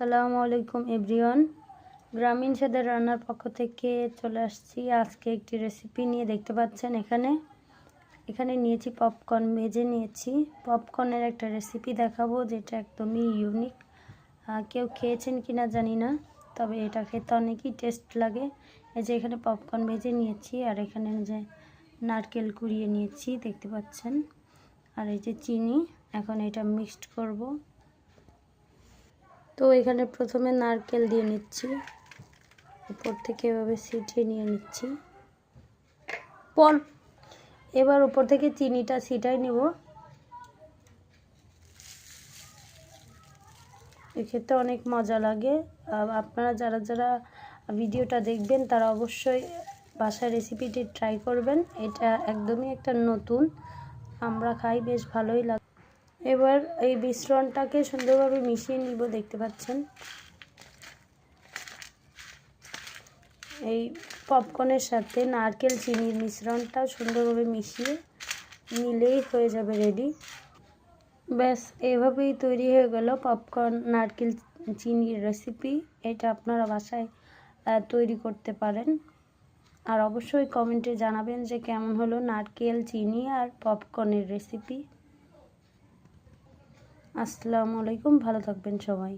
আসসালামু আলাইকুম এভরিওয়ান। গ্রামীণ স্বাদের রান্নার পক্ষ থেকে চলে আসছি আজকে একটি রেসিপি নিয়ে। দেখতে পাচ্ছেন এখানে নিয়েছি পপকর্ন, ভেজে নিয়েছি। পপকর্নের একটা রেসিপি দেখাবো যেটা একদমই ইউনিক। কেউ খেয়েছেন কিনা জানি না, তবে এটা খেতে অনেকই টেস্ট লাগে। এই যে এখানে পপকর্ন ভেজে নিয়েছি, আর এখানে যে নারকেল কুড়িয়ে নিয়েছি দেখতে পাচ্ছেন, আর এই যে চিনি। এখন এটা মিক্সড করব। তো এখানে প্রথমে নারকেল দিয়ে নিচ্ছি, উপর থেকে এভাবে ছিটিয়ে নিয়ে নিচ্ছি। এবার উপর থেকে চিনিটা ছিটাই নিব। খেতে অনেক মজা লাগে। আপনারা যারা যারা ভিডিওটা দেখবেন তারা অবশ্যই বাসায় রেসিপিটি ট্রাই করবেন। এটা একদমই একটা নতুন, আমরা খাই, বেশ ভালোই লাগে। এবার এই মিশ্রণটাকে সুন্দরভাবে মিশিয়ে নিব। দেখতে পাচ্ছেন এই পপকর্নের সাথে নারকেল চিনির মিশ্রণটা সুন্দরভাবে মিশিয়ে নিলেই হয়ে যাবে রেডি। ব্যাস, এভাবেই তৈরি হয়ে গেল পপকর্ন নারকেল চিনির রেসিপি। এটা আপনারা বাসায় তৈরি করতে পারেন, আর অবশ্যই কমেন্টে জানাবেন যে কেমন হলো নারকেল চিনি আর পপকর্নের রেসিপি। আসসালামু আলাইকুম, ভালো থাকবেন সবাই।